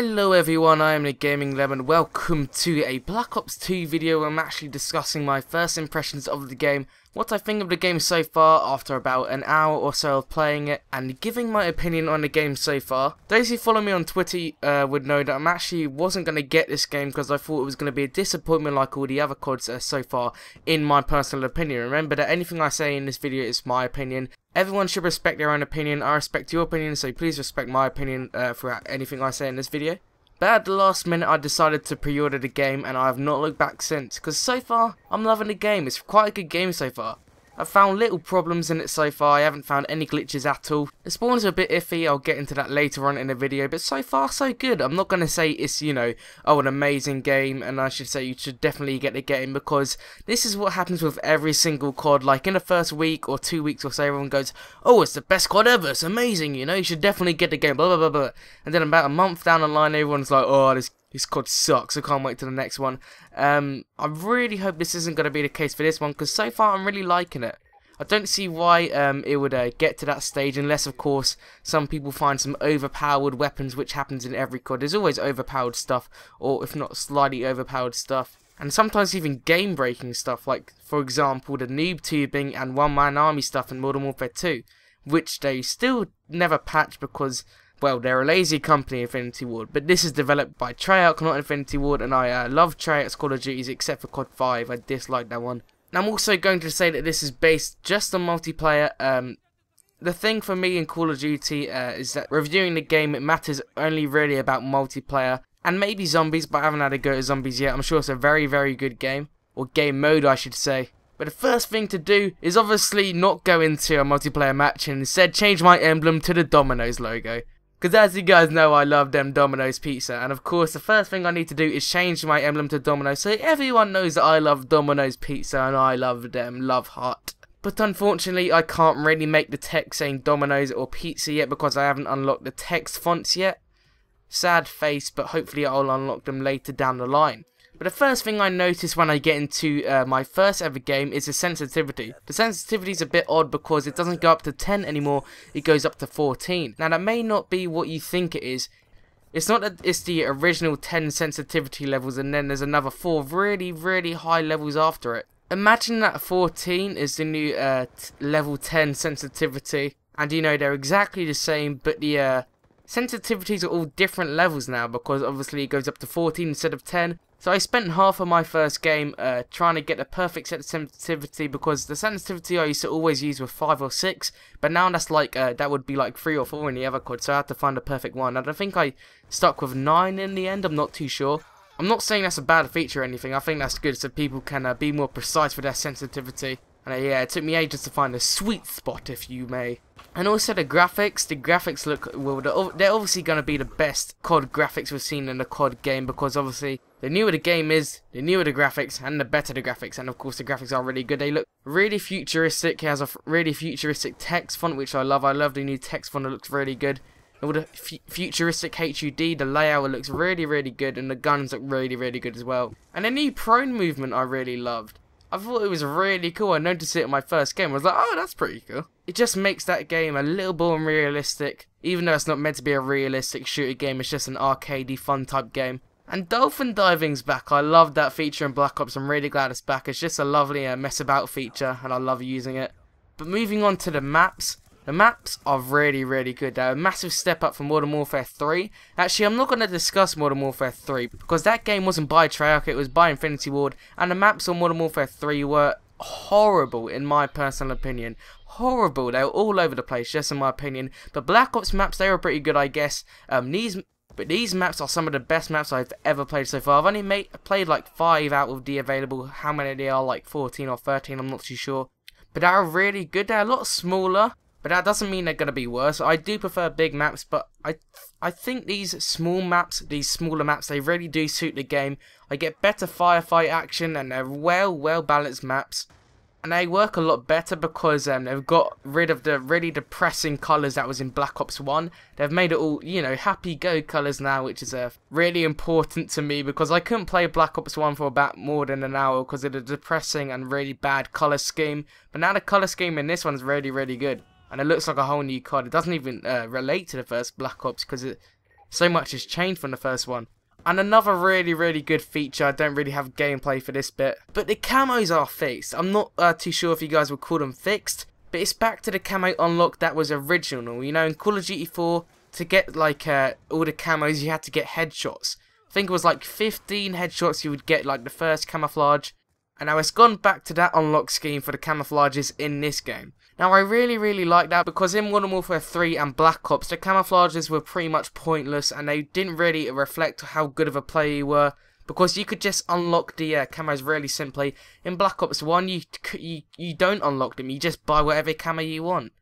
Hello everyone, I am TheGamingLemon. Welcome to a Black Ops 2 video where I'm actually discussing my first impressions of the game, what I think of the game so far after about an hour or so of playing it, and giving my opinion on the game so far. Those who follow me on Twitter would know that I actually wasn't going to get this game because I thought it was going to be a disappointment like all the other CODs so far, in my personal opinion. Remember that anything I say in this video is my opinion. Everyone should respect their own opinion. I respect your opinion, so please respect my opinion throughout anything I say in this video. But at the last minute I decided to pre-order the game and I have not looked back since, because so far I'm loving the game. It's quite a good game so far. I've found little problems in it so far. I haven't found any glitches at all. The spawns are a bit iffy, I'll get into that later on in the video, but so far so good. I'm not going to say it's, oh, an amazing game, and I should say you should definitely get the game, because this is what happens with every single COD. Like in the first week or 2 weeks or so, everyone goes, oh, it's the best COD ever, it's amazing, you should definitely get the game, blah blah blah blah. And then about a month down the line, everyone's like, oh, this COD sucks, I can't wait to the next one. I really hope this isn't going to be the case for this one, because so far I'm really liking it. I don't see why it would get to that stage, unless of course some people find some overpowered weapons, which happens in every COD. There's always overpowered stuff, or if not slightly overpowered stuff. And sometimes even game breaking stuff, like for example the noob tubing and one man army stuff in Modern Warfare 2, which they still never patch because, well, they're a lazy company, Infinity Ward, but this is developed by Treyarch, not Infinity Ward, and I love Treyarch's Call of Duties except for COD 5, I dislike that one. And I'm also going to say that this is based just on multiplayer. The thing for me in Call of Duty is that reviewing the game, it matters only really about multiplayer, and maybe zombies, but I haven't had a go at zombies yet. I'm sure it's a very, very good game, or game mode I should say. But the first thing to do is obviously not go into a multiplayer match and instead change my emblem to the Domino's logo. Because as you guys know, I love them Domino's pizza, and of course the first thing I need to do is change my emblem to Domino's so everyone knows that I love Domino's pizza and I love them, love heart. But unfortunately I can't really make the text saying Domino's or pizza yet because I haven't unlocked the text fonts yet. Sad face, but hopefully I'll unlock them later down the line. But the first thing I notice when I get into my first ever game is the sensitivity. The sensitivity is a bit odd because it doesn't go up to 10 anymore, it goes up to 14. Now that may not be what you think it is. It's not that it's the original 10 sensitivity levels and then there's another 4 really, really high levels after it. Imagine that 14 is the new level 10 sensitivity, and they're exactly the same, but the sensitivities are all different levels now because obviously it goes up to 14 instead of 10. So I spent half of my first game trying to get the perfect sensitivity, because the sensitivity I used to always use was 5 or 6, but now that's like that would be like 3 or 4 in the other COD, so I had to find the perfect one. And I think I stuck with 9 in the end, I'm not too sure. I'm not saying that's a bad feature or anything, I think that's good so people can be more precise with their sensitivity. And yeah, it took me ages to find a sweet spot, if you may. And also the graphics look, well, they're obviously going to be the best COD graphics we've seen in a COD game, because obviously the newer the game is, the newer the graphics and the better the graphics, and of course the graphics are really good. They look really futuristic. It has a really futuristic text font, which I love. I love the new text font, it looks really good. And with the futuristic HUD, the layout looks really, really good, and the guns look really, really good as well. And the new prone movement I really loved. I thought it was really cool. I noticed it in my first game. I was like, oh, that's pretty cool. It just makes that game a little more realistic, even though it's not meant to be a realistic shooter game. It's just an arcadey fun type game. And dolphin diving's back. I love that feature in Black Ops. I'm really glad it's back. It's just a lovely mess about feature, and I love using it. But moving on to the maps. The maps are really, really good. They're a massive step up from Modern Warfare 3. Actually, I'm not going to discuss Modern Warfare 3 because that game wasn't by Treyarch, it was by Infinity Ward. And the maps on Modern Warfare 3 were horrible in my personal opinion. Horrible. They were all over the place, just in my opinion. But Black Ops maps, they were pretty good, I guess. But these maps are some of the best maps I've ever played so far. I've only played like 5 out of the available. How many they are, like 14 or 13, I'm not too sure. But they are really good. They're a lot smaller. But that doesn't mean they're going to be worse. I do prefer big maps, but I think these small maps, these smaller maps, they really do suit the game. I get better firefight action, and they're well balanced maps. And they work a lot better because they've got rid of the really depressing colours that was in Black Ops 1. They've made it all, happy-go colours now, which is really important to me because I couldn't play Black Ops 1 for about more than an hour because of the depressing and really bad colour scheme. But now the colour scheme in this one is really, really good. And it looks like a whole new COD. It doesn't even relate to the first Black Ops because So much has changed from the first one. And another really good feature, I don't really have gameplay for this bit, but the camos are fixed. I'm not too sure if you guys would call them fixed, but it's back to the camo unlock that was original. You know, in Call of Duty 4, to get like all the camos, you had to get headshots. I think it was like 15 headshots you would get, like the first camouflage. And now it's gone back to that unlock scheme for the camouflages in this game. Now I really like that, because in Modern Warfare 3 and Black Ops, the camouflages were pretty much pointless and they didn't really reflect how good of a player you were, because you could just unlock the camos really simply. In Black Ops 1 you don't unlock them, you just buy whatever camo you want.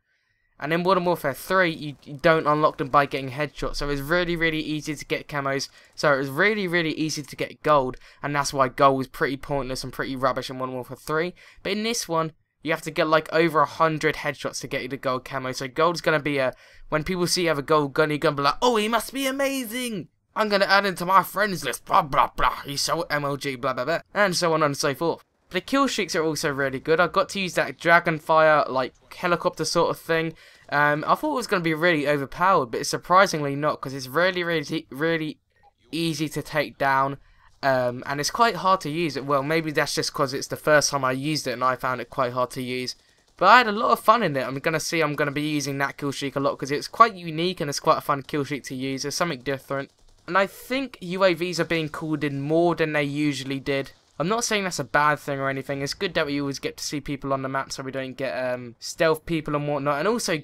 And in Modern Warfare 3, you don't unlock them by getting headshots. So it's really easy to get camos. So it was really easy to get gold. And that's why gold was pretty pointless and pretty rubbish in Modern Warfare 3. But in this one, you have to get like over 100 headshots to get you the gold camo. So gold's going to be when people see you have a gold gun, you're going to be like, oh, he must be amazing. I'm going to add him to my friends list. Blah, blah, blah. He's so MLG, blah, blah, blah. And so on and so forth. The kill streaks are also really good. I got to use that Dragonfire, like, helicopter sort of thing. I thought it was going to be really overpowered, but it's surprisingly not, because it's really easy to take down. And it's quite hard to use it. Well, maybe that's just because it's the first time I used it and I found it quite hard to use. But I had a lot of fun in it. I'm going to be using that kill streak a lot, because it's quite unique and it's quite a fun kill streak to use. There's something different. And I think UAVs are being called in more than they usually did. I'm not saying that's a bad thing or anything. It's good that we always get to see people on the map, so we don't get stealth people and whatnot. And also,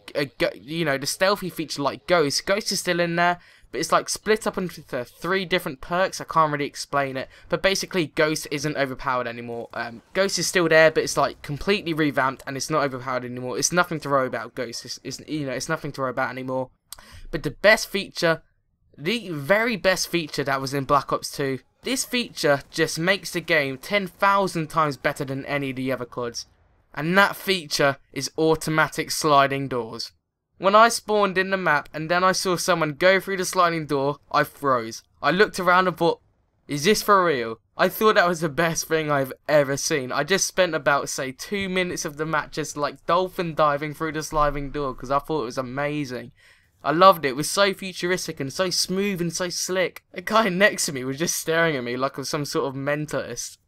you know, the stealthy feature like Ghost. Ghost is still in there, but it's like split up into 3 different perks. I can't really explain it, but basically Ghost isn't overpowered anymore. Ghost is still there, but it's like completely revamped and it's not overpowered anymore. It's nothing to worry about. Ghost it's nothing to worry about anymore. But the best feature, the very best feature that was in Black Ops 2. This feature just makes the game 10,000 times better than any of the other CODs. And that feature is automatic sliding doors. When I spawned in the map and then I saw someone go through the sliding door, I froze. I looked around and thought, is this for real? I thought that was the best thing I've ever seen. I just spent about, say, 2 minutes of the match just like dolphin diving through the sliding door, because I thought it was amazing. I loved it. It was so futuristic and so smooth and so slick. The guy next to me was just staring at me like I was some sort of mentalist.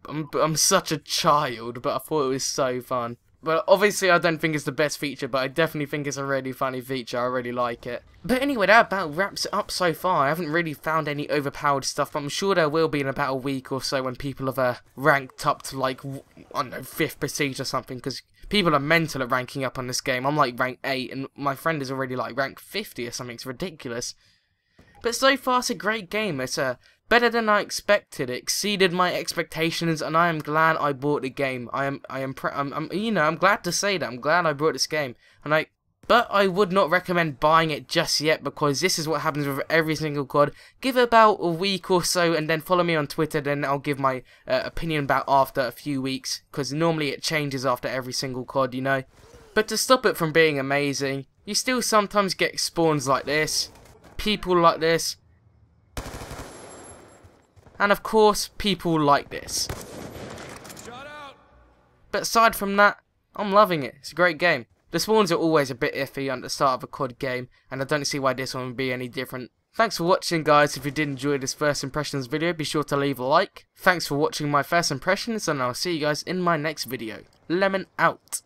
I'm such a child, but I thought it was so fun. But obviously I don't think it's the best feature, but I definitely think it's a really funny feature. I really like it. But anyway, that about wraps it up so far. I haven't really found any overpowered stuff, but I'm sure there will be in about a week or so when people have ranked up to like, I don't know, 5th prestige or something, because people are mental at ranking up on this game. I'm like rank 8 and my friend is already like rank 50 or something. It's ridiculous. But so far it's a great game. It's better than I expected. It exceeded my expectations and I am glad I bought the game. I'm glad to say that. I'm glad I bought this game. But I would not recommend buying it just yet, because this is what happens with every single COD. Give it about a week or so and then follow me on Twitter, then I'll give my opinion about after a few weeks, because normally it changes after every single COD, you know. But to stop it from being amazing, you still sometimes get spawns like this, people like this, and of course people like this. But aside from that, I'm loving it. It's a great game. The spawns are always a bit iffy at the start of a COD game, and I don't see why this one would be any different. Thanks for watching, guys. If you did enjoy this first impressions video, be sure to leave a like. Thanks for watching my first impressions, and I'll see you guys in my next video. Lemon out.